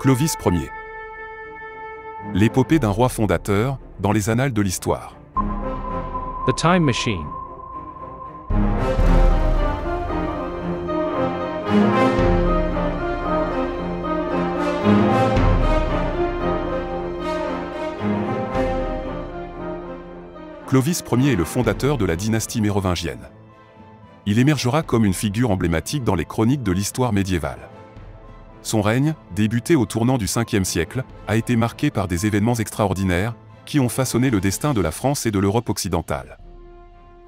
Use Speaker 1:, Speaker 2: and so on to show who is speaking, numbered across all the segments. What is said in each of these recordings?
Speaker 1: Clovis Ier. L'épopée d'un roi fondateur, dans les annales de l'histoire.
Speaker 2: The Time Machine.
Speaker 1: Clovis Ier est le fondateur de la dynastie mérovingienne. Il émergera comme une figure emblématique dans les chroniques de l'histoire médiévale. Son règne, débuté au tournant du 5e siècle, a été marqué par des événements extraordinaires, qui ont façonné le destin de la France et de l'Europe occidentale.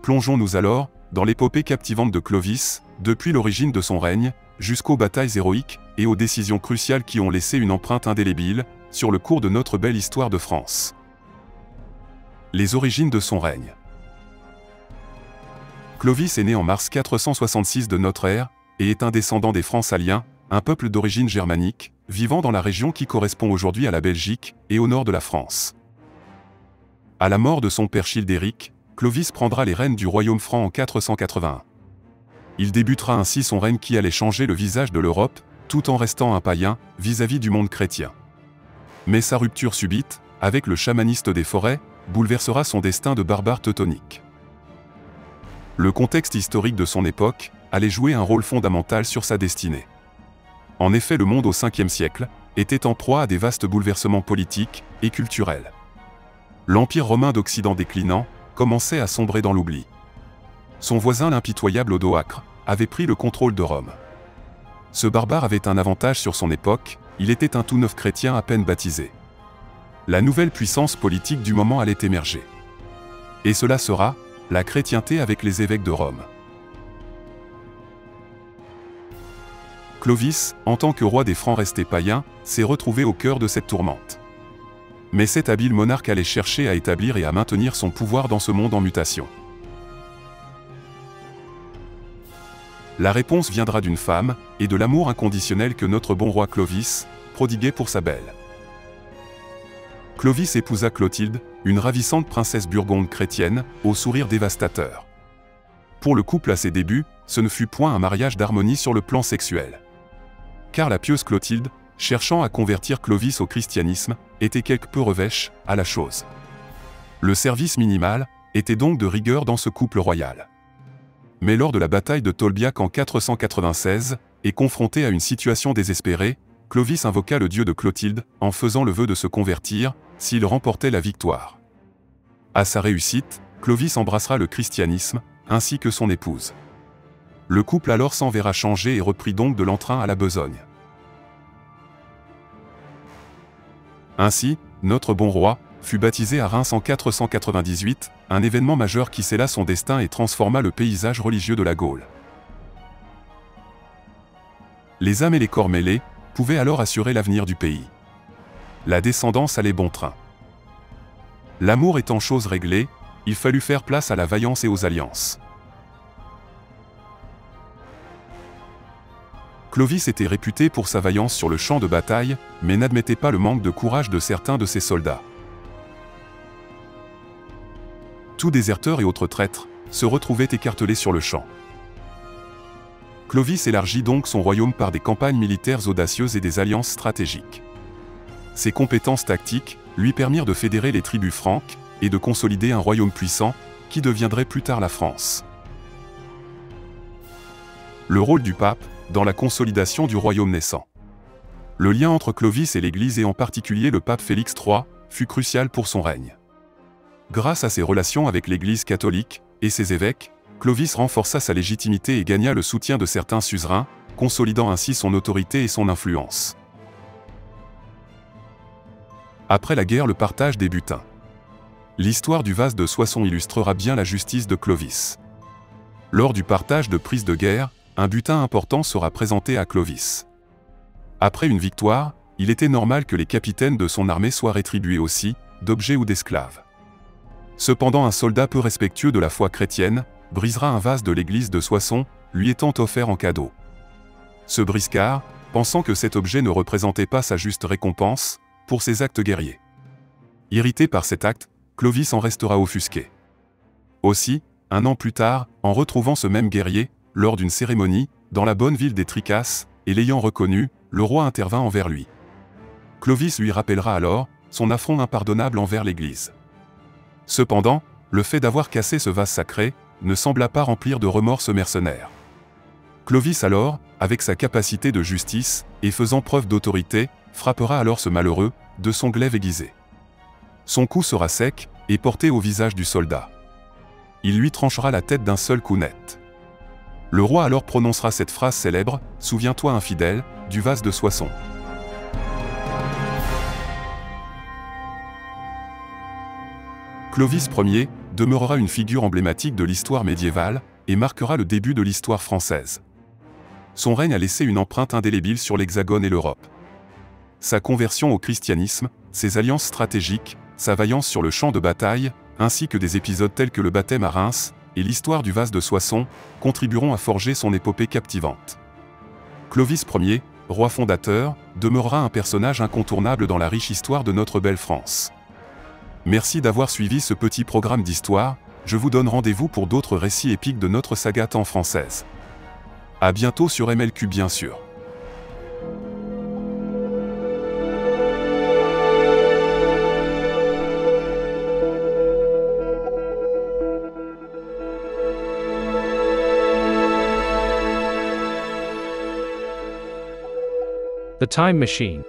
Speaker 1: Plongeons-nous alors, dans l'épopée captivante de Clovis, depuis l'origine de son règne, jusqu'aux batailles héroïques, et aux décisions cruciales qui ont laissé une empreinte indélébile, sur le cours de notre belle histoire de France. Les origines de son règne. Clovis est né en mars 466 de notre ère, et est un descendant des Francaliens, un peuple d'origine germanique, vivant dans la région qui correspond aujourd'hui à la Belgique, et au nord de la France. À la mort de son père Childéric, Clovis prendra les rênes du royaume franc en 481. Il débutera ainsi son règne qui allait changer le visage de l'Europe, tout en restant un païen, vis-à-vis du monde chrétien. Mais sa rupture subite, avec le chamaniste des forêts, bouleversera son destin de barbare teutonique. Le contexte historique de son époque allait jouer un rôle fondamental sur sa destinée. En effet, le monde au 5e siècle était en proie à des vastes bouleversements politiques et culturels. L'Empire romain d'Occident déclinant commençait à sombrer dans l'oubli. Son voisin l'impitoyable Odoacre avait pris le contrôle de Rome. Ce barbare avait un avantage sur son époque, il était un tout neuf chrétien à peine baptisé. La nouvelle puissance politique du moment allait émerger. Et cela sera la chrétienté avec les évêques de Rome. Clovis, en tant que roi des Francs restés païens, s'est retrouvé au cœur de cette tourmente. Mais cet habile monarque allait chercher à établir et à maintenir son pouvoir dans ce monde en mutation. La réponse viendra d'une femme, et de l'amour inconditionnel que notre bon roi Clovis prodiguait pour sa belle. Clovis épousa Clotilde, une ravissante princesse burgonde chrétienne, au sourire dévastateur. Pour le couple à ses débuts, ce ne fut point un mariage d'harmonie sur le plan sexuel. Car la pieuse Clotilde, cherchant à convertir Clovis au christianisme, était quelque peu revêche à la chose. Le service minimal était donc de rigueur dans ce couple royal. Mais lors de la bataille de Tolbiac en 496, et confronté à une situation désespérée, Clovis invoqua le dieu de Clotilde, en faisant le vœu de se convertir, s'il remportait la victoire. À sa réussite, Clovis embrassera le christianisme, ainsi que son épouse. Le couple alors s'en verra changer et reprit donc de l'entrain à la besogne. Ainsi, notre bon roi fut baptisé à Reims en 498, un événement majeur qui scella son destin et transforma le paysage religieux de la Gaule. Les âmes et les corps mêlés pouvaient alors assurer l'avenir du pays. La descendance allait bon train. L'amour étant chose réglée, il fallut faire place à la vaillance et aux alliances. Clovis était réputé pour sa vaillance sur le champ de bataille, mais n'admettait pas le manque de courage de certains de ses soldats. Tout déserteur et autres traîtres se retrouvaient écartelés sur le champ. Clovis élargit donc son royaume par des campagnes militaires audacieuses et des alliances stratégiques. Ses compétences tactiques lui permirent de fédérer les tribus franques et de consolider un royaume puissant, qui deviendrait plus tard la France. Le rôle du pape dans la consolidation du royaume naissant. Le lien entre Clovis et l'Église et en particulier le pape Félix III fut crucial pour son règne. Grâce à ses relations avec l'Église catholique et ses évêques, Clovis renforça sa légitimité et gagna le soutien de certains suzerains, consolidant ainsi son autorité et son influence. Après la guerre, le partage des butins. L'histoire du vase de Soissons illustrera bien la justice de Clovis. Lors du partage de prises de guerre, un butin important sera présenté à Clovis. Après une victoire, il était normal que les capitaines de son armée soient rétribués aussi, d'objets ou d'esclaves. Cependant, un soldat peu respectueux de la foi chrétienne brisera un vase de l'église de Soissons, lui étant offert en cadeau. Ce briscard, pensant que cet objet ne représentait pas sa juste récompense pour ses actes guerriers. Irrité par cet acte, Clovis en restera offusqué. Aussi, un an plus tard, en retrouvant ce même guerrier, lors d'une cérémonie, dans la bonne ville des Tricasses, et l'ayant reconnu, le roi intervint envers lui. Clovis lui rappellera alors son affront impardonnable envers l'Église. Cependant, le fait d'avoir cassé ce vase sacré ne sembla pas remplir de remords ce mercenaire. Clovis alors, avec sa capacité de justice, et faisant preuve d'autorité, frappera alors ce malheureux, de son glaive aiguisé. Son coup sera sec, et porté au visage du soldat. Il lui tranchera la tête d'un seul coup net. Le roi alors prononcera cette phrase célèbre, « Souviens-toi infidèle, du vase de Soissons ». Clovis Ier demeurera une figure emblématique de l'histoire médiévale, et marquera le début de l'histoire française. Son règne a laissé une empreinte indélébile sur l'Hexagone et l'Europe. Sa conversion au christianisme, ses alliances stratégiques, sa vaillance sur le champ de bataille, ainsi que des épisodes tels que le baptême à Reims et l'histoire du vase de Soissons, contribueront à forger son épopée captivante. Clovis Ier, roi fondateur, demeurera un personnage incontournable dans la riche histoire de notre belle France. Merci d'avoir suivi ce petit programme d'histoire, je vous donne rendez-vous pour d'autres récits épiques de notre saga tant française. À bientôt sur MLQ bien sûr.
Speaker 2: The Time Machine.